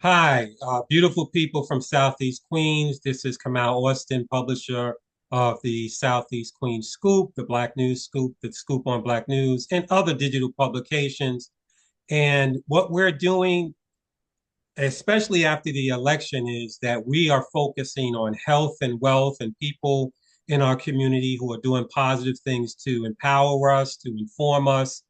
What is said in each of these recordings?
Hi, beautiful people from Southeast Queens. This is Kamal Austin, publisher of the Southeast Queens Scoop, the Black News Scoop, the Scoop on Black News, and other digital publications. And what we're doing, especially after the election, is that we are focusing on health and wealth and people in our community who are doing positive things to empower us, to inform us.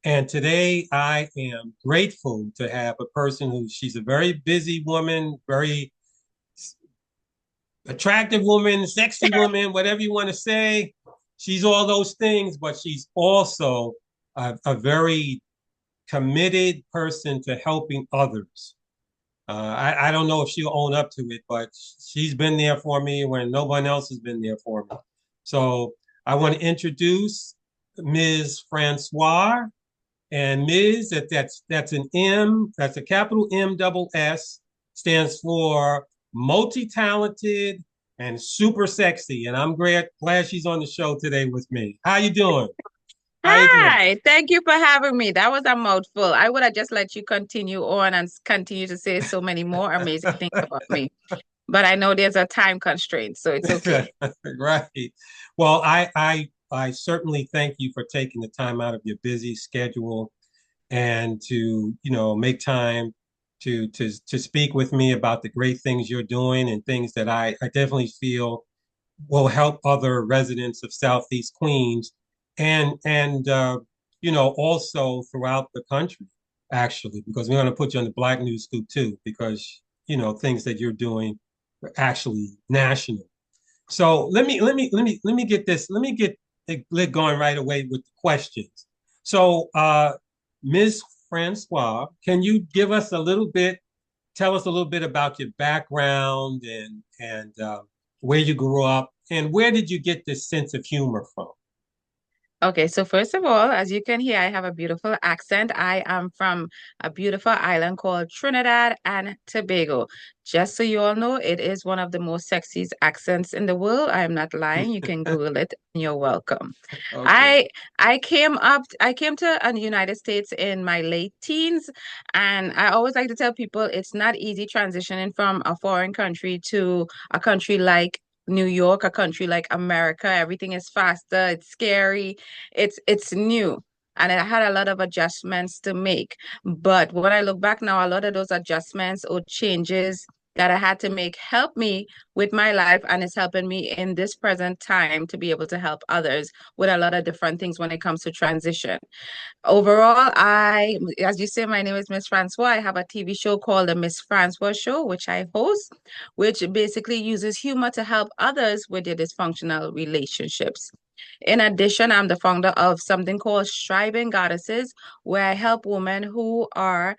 And today I am grateful to have a person who she's a very busy woman, very attractive woman, sexy woman, whatever you want to say. She's all those things, but she's also a very committed person to helping others. I don't know if she'll own up to it, but she's been there for me when no one else has been there for me. So I want to introduce Ms. Francois. And Ms. That's an M, that's a capital M double S, stands for multi-talented and super sexy. And I'm glad she's on the show today with me. How you doing? How you doing? Hi, thank you for having me. That was a mouthful. I would have just let you continue on and continue to say so many more amazing things about me. But I know there's a time constraint, so it's okay. Right. Well, I certainly thank you for taking the time out of your busy schedule and to, make time to speak with me about the great things you're doing and things that I definitely feel will help other residents of Southeast Queens and also throughout the country, actually, because we're going to put you on the Black News Scoop too, because things that you're doing are actually national. So let me get this. Let me get it going right away with the questions. So, Ms. Francois, can you give us a little bit, tell us a little bit about your background and where you grew up, and where did you get this sense of humor from? Okay, so first of all, as you can hear, I have a beautiful accent. I am from a beautiful island called Trinidad and Tobago. Just so you all know, it is one of the most sexiest accents in the world. I am not lying. You can Google it. You're welcome. Okay. I I came to the United States in my late teens, and I always like to tell people it's not easy transitioning from a foreign country to a country like New York, a country like America. Everything is faster, it's scary, it's new. And I had a lot of adjustments to make. But when I look back now, a lot of those adjustments or changes that I had to make help me with my life, and it's helping me in this present time to be able to help others with a lot of different things when it comes to transition. Overall, as you say, my name is Miss Francois. I have a TV show called The Miss Francois Show, which I host, which basically uses humor to help others with their dysfunctional relationships. In addition, I'm the founder of something called Striving Goddesses, where I help women who are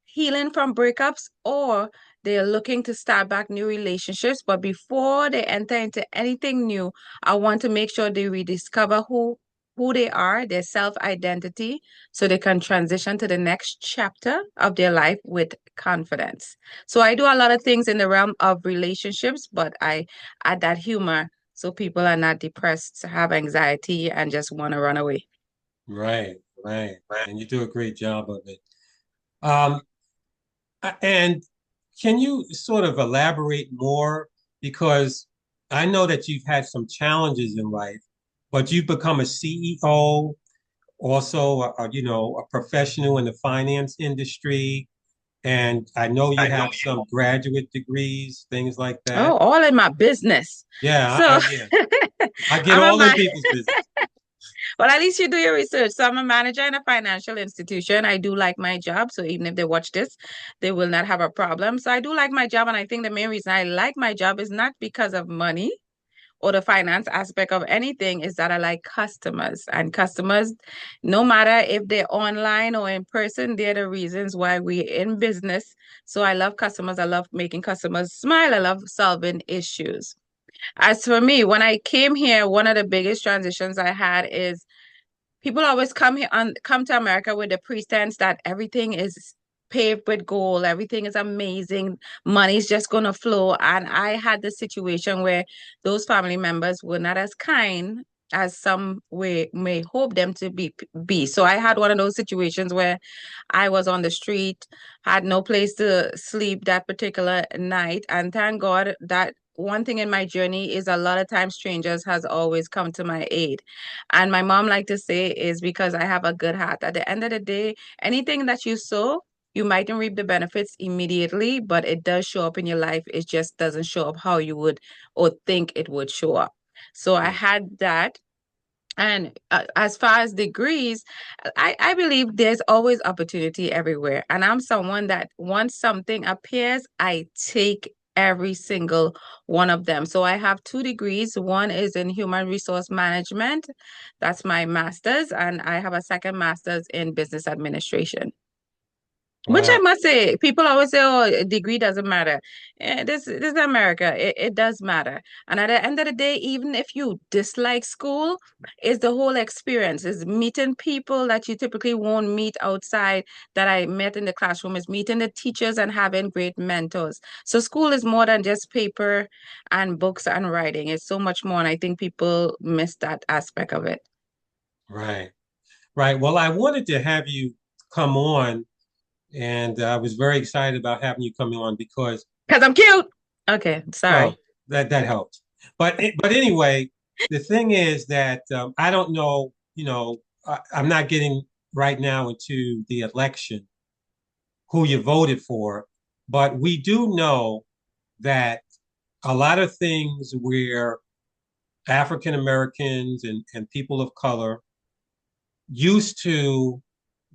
healing from breakups or they're looking to start back new relationships. But before they enter into anything new, I want to make sure they rediscover who they are, their self-identity, so they can transition to the next chapter of their life with confidence. So I do a lot of things in the realm of relationships, but I add that humor so people are not depressed, have anxiety, and just want to run away. Right, right. And you do a great job of it. Um, and can you sort of elaborate more? Because I know that you've had some challenges in life, but you've become a CEO, also, a professional in the finance industry. And I know you I know have some graduate degrees, things like Oh, that. all in my business. Yeah, So yeah. I get I'm a all in man. people's business. Well, at least you do your research. So I'm a manager in a financial institution. I do like my job. So even if they watch this, they will not have a problem. So I do like my job. And I think the main reason I like my job is not because of money or the finance aspect of anything, is that I like customers. And customers, no matter if they're online or in person, they're the reasons why we're in business. So I love customers. I love making customers smile. I love solving issues. As for me, when I came here, one of the biggest transitions I had is people always come to America with the pretense that everything is paved with gold, everything is amazing, money's just gonna flow. And I had the situation where those family members were not as kind as some way may hope them to be. So I had one of those situations where I was on the street, had no place to sleep that particular night, and thank God that one thing in my journey is a lot of times strangers has always come to my aid. And my mom like to say is because I have a good heart. At the end of the day, anything that you sow, you mightn't reap the benefits immediately, but it does show up in your life. It just doesn't show up how you would or think it would show up. So I Yeah. had that. And as far as degrees, I believe there's always opportunity everywhere. And I'm someone that once something appears, I take every single one of them. So I have 2 degrees. One is in human resource management. That's my master's. And I have a second master's in business administration. Which I Wow. must say, people always say, "Oh, a degree doesn't matter." This is America. It does matter. And at the end of the day, even if you dislike school, it's the whole experience. Is meeting people that you typically won't meet outside that I met in the classroom. Is meeting the teachers and having great mentors. So school is more than just paper and books and writing. It's so much more. And I think people miss that aspect of it. Right. Right. Well, I wanted to have you come on, and I was very excited about having you come on because, Because I'm cute. Okay, well, sorry. that helps. But anyway, the thing is that I don't know. I'm not getting right now into the election who you voted for, but we do know that a lot of things where African Americans and people of color used to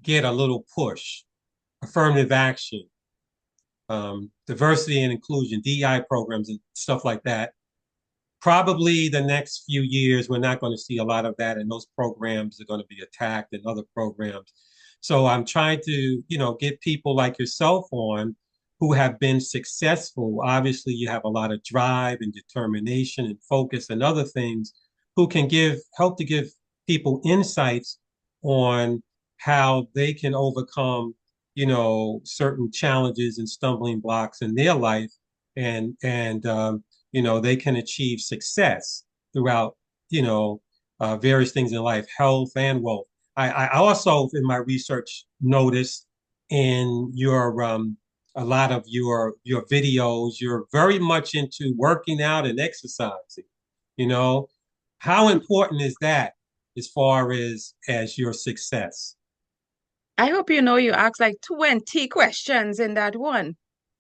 get a little push, affirmative action, diversity and inclusion, DEI programs, and stuff like that. Probably the next few years, we're not going to see a lot of that, and those programs are going to be attacked and other programs. So I'm trying to, get people like yourself on who have been successful. Obviously, you have a lot of drive and determination and focus and other things who can help to give people insights on how they can overcome, certain challenges and stumbling blocks in their life and they can achieve success throughout, various things in life, health and wealth. I also, in my research, noticed in your a lot of your videos, you're very much into working out and exercising. You know, how important is that as far as your success? I hope you know you asked like 20 questions in that one.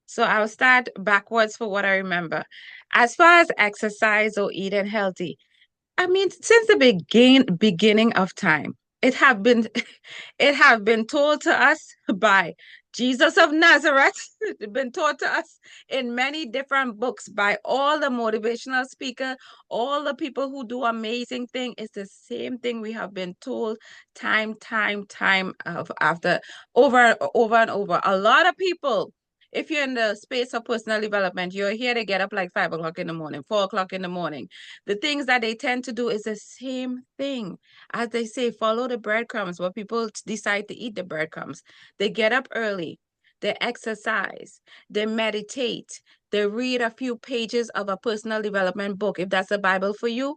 So I'll start backwards for what I remember. As far as exercise or eating healthy, I mean, since the beginning of time, it have been it have been told to us by Jesus of Nazareth. It's been taught to us in many different books by all the motivational speaker, all the people who do amazing thing. It's the same thing we have been told time of after over and over. A lot of people, if you're in the space of personal development, you're here to get up like 5 o'clock in the morning, 4 o'clock in the morning. The things that they tend to do is the same thing. As they say, follow the breadcrumbs, but people decide to eat the breadcrumbs. They get up early, they exercise, they meditate, they read a few pages of a personal development book. If that's a Bible for you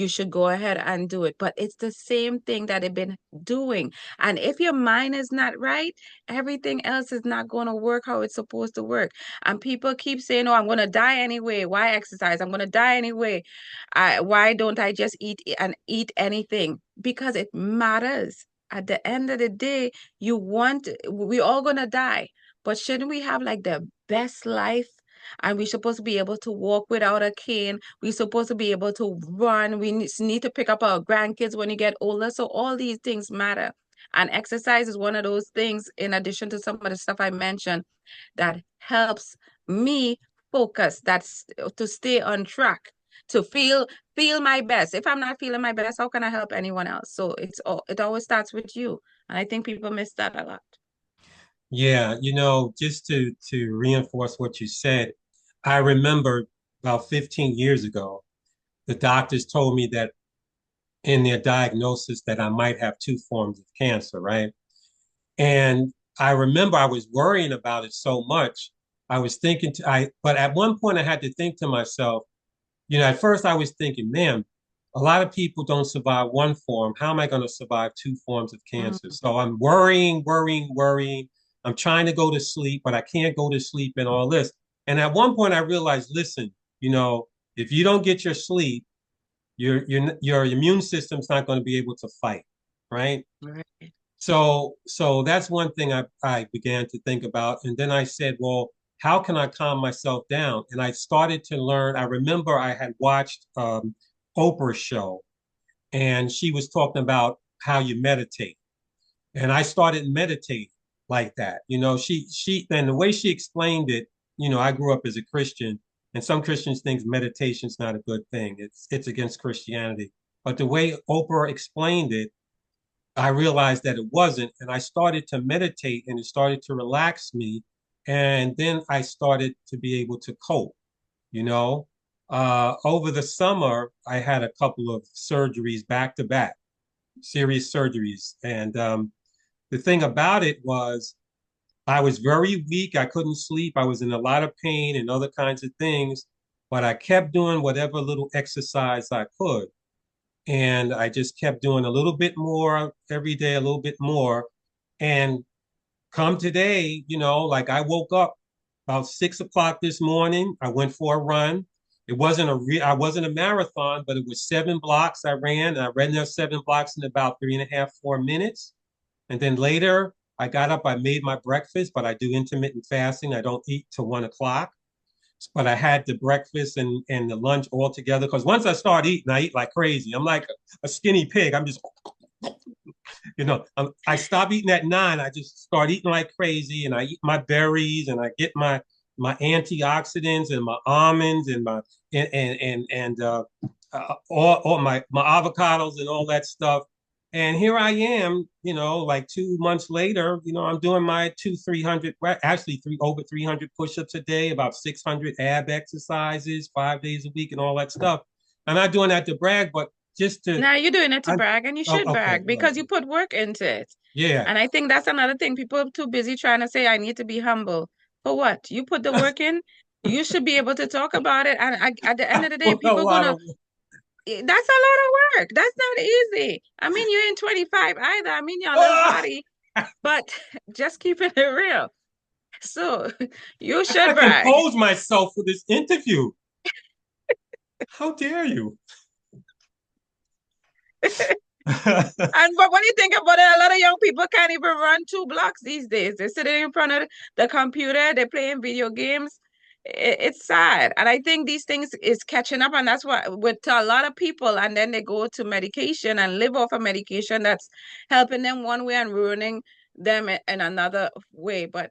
should go ahead and do it. But it's the same thing that they've been doing. And if your mind is not right, everything else is not going to work how it's supposed to work. And people keep saying, "Oh, I'm going to die anyway. Why exercise? I'm going to die anyway. Why don't I just eat anything?" Because it matters. At the end of the day, we all going to die. But shouldn't we have like the best life? And we're supposed to be able to walk without a cane. We're supposed to be able to run. We need to pick up our grandkids when you get older. So all these things matter. And exercise is one of those things, in addition to some of the stuff I mentioned, that helps me focus, that's to stay on track, to feel my best. If I'm not feeling my best, how can I help anyone else? So it always starts with you. And I think people miss that a lot. Yeah, just to reinforce what you said, I remember about 15 years ago, the doctors told me that in their diagnosis that I might have 2 forms of cancer, right? And I remember I was worrying about it so much. I was thinking but at one point I had to think to myself, at first I was thinking, man, a lot of people don't survive one form. How am I going to survive two forms of cancer? Mm, So I'm worrying, worrying, worrying. I'm trying to go to sleep, but I can't go to sleep and all this. And at one point I realized, listen, you know, if you don't get your sleep, your immune system's not going to be able to fight, right? right. So that's one thing I began to think about. And then I said, well, how can I calm myself down? And I started to learn. I remember I had watched Oprah's show, and she was talking about how you meditate. And I started meditating like that. You know, she and the way she explained it, you know, I grew up as a Christian, and some Christians think meditation's not a good thing. It's against Christianity. But the way Oprah explained it, I realized that it wasn't, and I started to meditate, and it started to relax me, and then I started to be able to cope. You know, over the summer, I had a couple of surgeries back to back, serious surgeries, and the thing about it was I was very weak. I couldn't sleep. I was in a lot of pain and other kinds of things, but I kept doing whatever little exercise I could. And I just kept doing a little bit more every day, a little bit more. And come today, you know, like I woke up about 6 o'clock this morning. I went for a run. I wasn't a marathon, but it was 7 blocks I ran. And I ran those 7 blocks in about 3.5, 4 minutes. And then later I got up, I made my breakfast, but I do intermittent fasting. I don't eat till 1 o'clock. But I had the breakfast and the lunch all together. Because once I start eating, I eat like crazy. I'm like a skinny pig. I'm just, you know, I stop eating at 9. I just start eating like crazy, and I eat my berries, and I get my antioxidants and my almonds and my all my avocados and all that stuff. And here I am, you know, like 2 months later, you know, I'm doing my 300, well, actually over 300 push-ups a day, about 600 ab exercises, 5 days a week, and all that stuff. I'm not doing that to brag, but just to, Now you're doing it to I, brag, and you oh, should okay, brag well, because you put work into it. yeah. And I think that's another thing. People are too busy trying to say, I need to be humble. For what? You put the work in, you should be able to talk about it. And at the end I of the day, put a people lot gonna, of. that's a lot of work. That's not easy. I mean, you ain't 25 either. I mean, you're a little Ah, 40, but just keeping it real. So you I should gotta brag. compose myself for this interview. How dare you? And but when you think about it, a lot of young people can't even run 2 blocks these days. They're sitting in front of the computer, they're playing video games. It's sad. And I think these things is catching up, and that's what with a lot of people, and then they go to medication and live off a medication that's helping them one way and ruining them in another way. But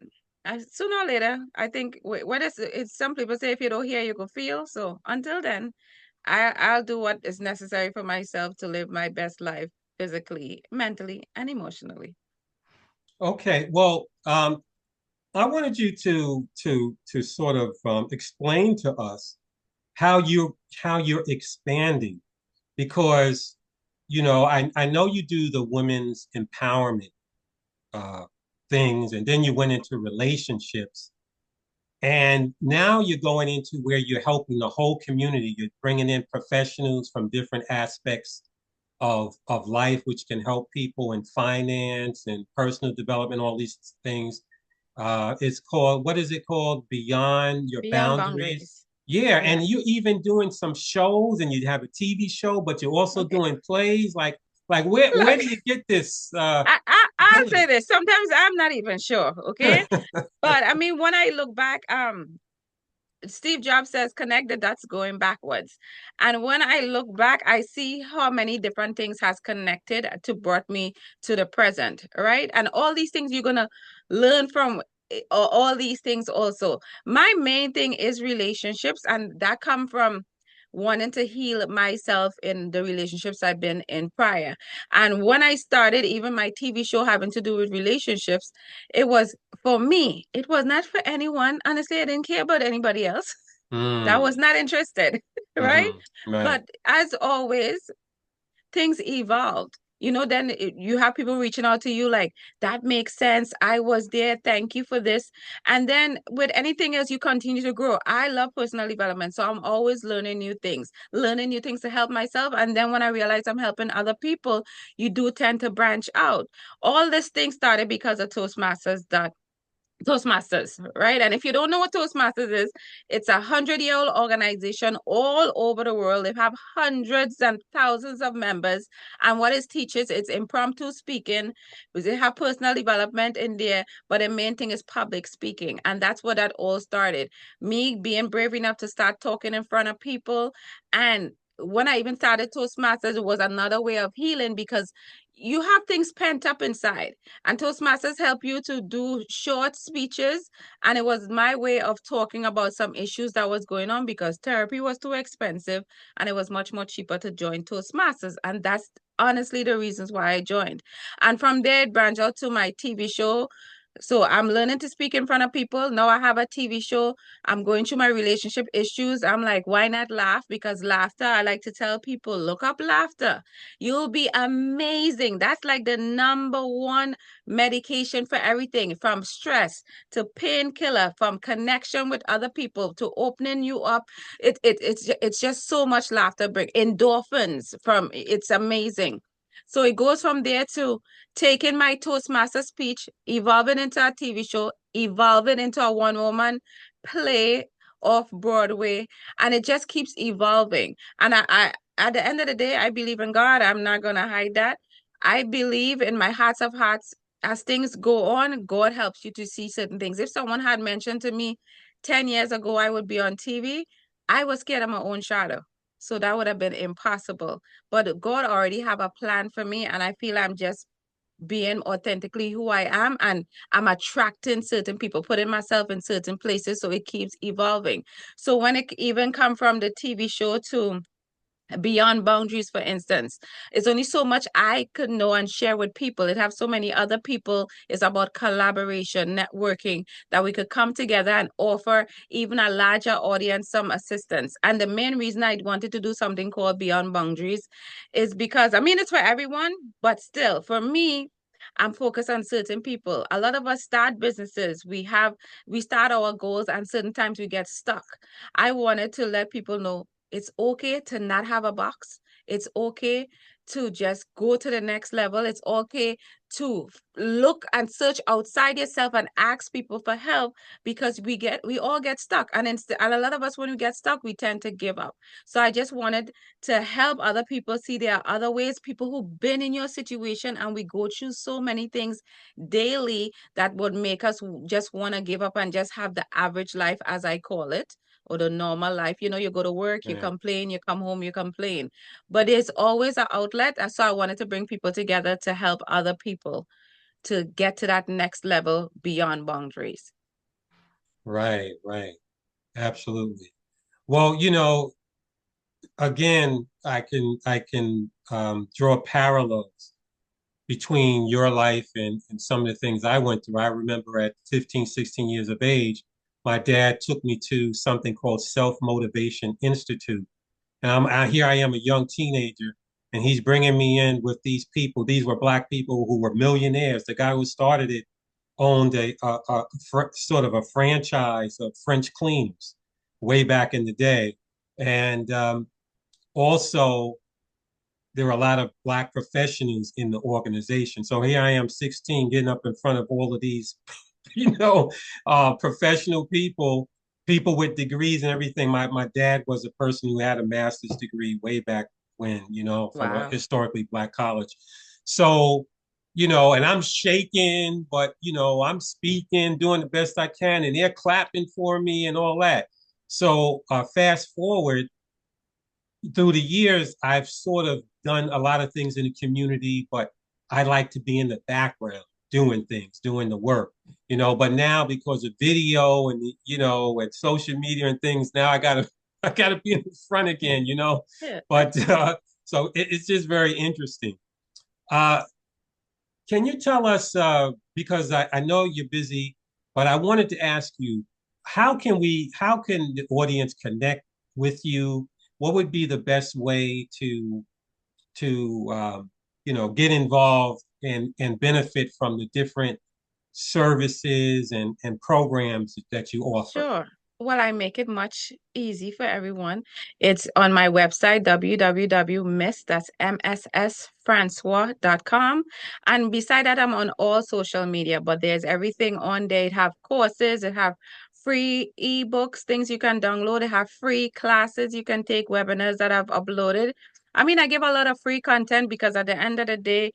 sooner or later, I think what is it's some people say if you don't hear, you can feel. So until then, I'll do what is necessary for myself to live my best life physically, mentally, and emotionally. Okay, well, I wanted you to sort of explain to us how you're expanding because you know I know you do the women's empowerment uh, things, and then you went into relationships, and now you're going into where you're helping the whole community. You're bringing in professionals from different aspects of life, which can help people in finance and personal development, all these things. It's called, what is it called? Beyond Your Beyond Boundaries. boundaries. Yeah, Yeah. and you even doing some shows, and you have a TV show, but you're also Okay. doing plays. Like where Look, do you get this I'll say ability? this. Sometimes I'm not even sure. Okay. But I mean, when I look back, Steve Jobs says connect the dots going backwards. And when I look back, I see how many different things has connected to brought me to the present, right? And all these things you're gonna learn from all these things also. My main thing is relationships, and that come from wanting to heal myself in the relationships I've been in prior. And when I started, even my TV show having to do with relationships, it was for me. It was not for anyone. Honestly, I didn't care about anybody else. That was Mm, not interested, right? hmm right. But as always, things evolved. then you have people reaching out to you like, that makes sense. I was there. Thank you for this. And then with anything else, you continue to grow. I love personal development. So I'm always learning new things to help myself. And then when I realize I'm helping other people, you do tend to branch out. All this thing started because of Toastmasters, right? And if you don't know what Toastmasters is, it's 100-year-old organization all over the world. They have hundreds and thousands of members. And what it teaches, it's impromptu speaking. They have personal development in there, but the main thing is public speaking. And that's where that all started. Me being brave enough to start talking in front of people. And when I even started Toastmasters, it was another way of healing because you have things pent up inside. And Toastmasters help you to do short speeches. And it was my way of talking about some issues that was going on because therapy was too expensive and it was much more cheaper to join Toastmasters. And that's honestly the reasons why I joined. And from there, it branched out to my TV show. So I'm learning to speak in front of people. Now I have a TV show. I'm going through my relationship issues. I'm like, why not laugh? Because laughter, I like to tell people, look up laughter. You'll be amazing. That's like the number one medication for everything from stress to painkiller, from connection with other people to opening you up. It's just so much laughter bring endorphins from it's amazing. So it goes from there to taking my Toastmaster speech, evolving into a TV show, evolving into a one-woman play off Broadway, and it just keeps evolving. And I at the end of the day, I believe in God. I'm not gonna hide that. I believe in my hearts of hearts. As things go on, God helps you to see certain things. If someone had mentioned to me 10 years ago I would be on TV, I was scared of my own shadow. So that would have been impossible. But God already have a plan for me, and I feel I'm just being authentically who I am, and I'm attracting certain people, putting myself in certain places, so it keeps evolving. So when it even come from the TV show to beyond boundaries, for instance, it's only so much I could know and share with people. It have so many other people. It's about collaboration, networking, that we could come together and offer even a larger audience some assistance. And the main reason I wanted to do something called beyond boundaries is because I mean it's for everyone, but still for me, I'm focused on certain people. A lot of us start businesses. We start our goals and certain times we get stuck. I wanted to let people know it's okay to not have a box. It's okay to just go to the next level. It's okay to look and search outside yourself and ask people for help because we all get stuck. And a lot of us when we get stuck, we tend to give up. So I just wanted to help other people see there are other ways, people who've been in your situation, and we go through so many things daily that would make us just want to give up and just have the average life, as I call it, or the normal life. You go to work, you Yeah. complain, you come home, you complain. But there's always an outlet. And so I wanted to bring people together to help other people to get to that next level beyond boundaries. Right, right. Absolutely. Well, again, I can draw parallels between your life and some of the things I went through. I remember at 15, 16 years of age, my dad took me to something called Self Motivation Institute. And here I am, a young teenager, and he's bringing me in with these people. These were black people who were millionaires. The guy who started it owned sort of a franchise of French cleaners way back in the day. And also, there were a lot of black professionals in the organization. So here I am, 16, getting up in front of all of these, you know, professional people, people with degrees and everything. My dad was a person who had a master's degree way back when, from a Wow. historically black college. So, and I'm shaking, but, I'm speaking, doing the best I can, and they're clapping for me and all that. So fast forward through the years, I've sort of done a lot of things in the community, but I like to be in the background doing things, doing the work, But now because of video and and social media and things, now I gotta be in the front again, Yeah. But so it's just very interesting. Uh, can you tell us because I know you're busy, but I wanted to ask you, how can the audience connect with you? What would be the best way to get involved and benefit from the different services and programs that you offer. Sure. Well, I make it much easy for everyone. It's on my website, www.miss, that's mssfrancois.com. And beside that, I'm on all social media, but there's everything on there. It have courses, it have free ebooks, things you can download. It have free classes you can take, webinars that I've uploaded. I mean, I give a lot of free content because at the end of the day,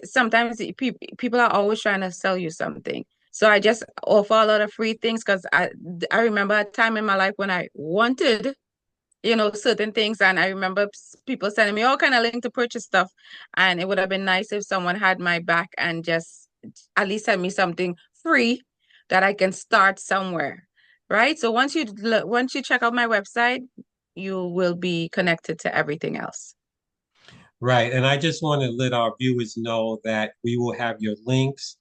sometimes people are always trying to sell you something. So I just offer a lot of free things because I remember a time in my life when I wanted, certain things, and I remember people sending me all kind of link to purchase stuff, and it would have been nice if someone had my back and just at least send me something free that I can start somewhere, right? So once you check out my website, you will be connected to everything else. Right. And I just want to let our viewers know that we will have your links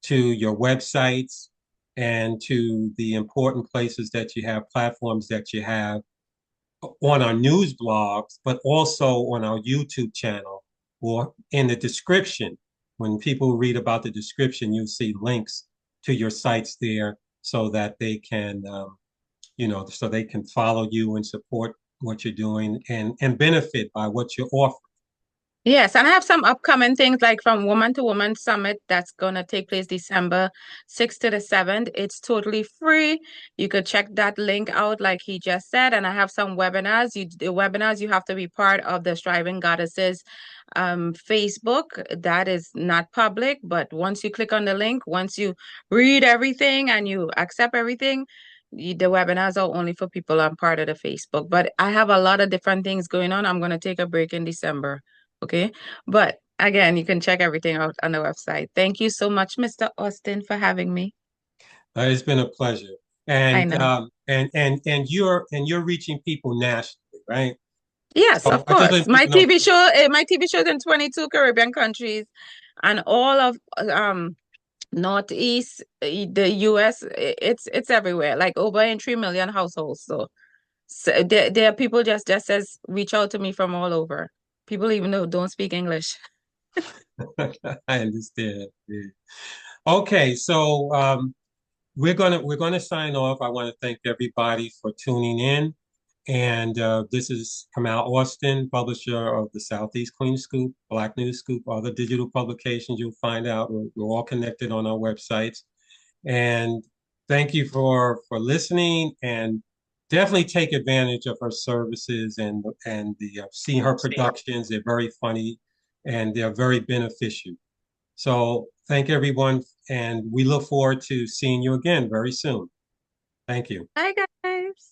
to your websites and to the important places that you have, platforms that you have on our news blogs, but also on our YouTube channel or in the description. When people read about the description, you'll see links to your sites there so that they can, so they can follow you and support what you're doing and benefit by what you're offering. Yes, and I have some upcoming things like from Woman to Woman Summit that's going to take place December 6th to the 7th. It's totally free. You could check that link out, like he just said. And I have some webinars. The webinars, you have to be part of the Striving Goddesses Facebook. That is not public, but once you click on the link, once you read everything and you accept everything, the webinars are only for people on part of the Facebook. But I have a lot of different things going on. I'm going to take a break in December. Okay. But again, you can check everything out on the website. Thank you so much, Mr. Austin, for having me. It's been a pleasure. I And know. you're reaching people nationally, right? Yes, So of I just course. let people know. My TV show's in 22 Caribbean countries and all of Northeast, the US, it's everywhere, like over in 3 million households. So there are people just says reach out to me from all over. People even though don't speak English. I understand. Yeah. Okay, so we're gonna sign off. I want to thank everybody for tuning in. And this is Kamal Austin, publisher of the Southeast Queen Scoop, Black News Scoop, other digital publications you'll find out. We're all connected on our websites. And thank you for listening and definitely take advantage of her services and the see her productions. They're very funny and they're very beneficial. So thank everyone, and we look forward to seeing you again very soon. Thank you. Hi guys.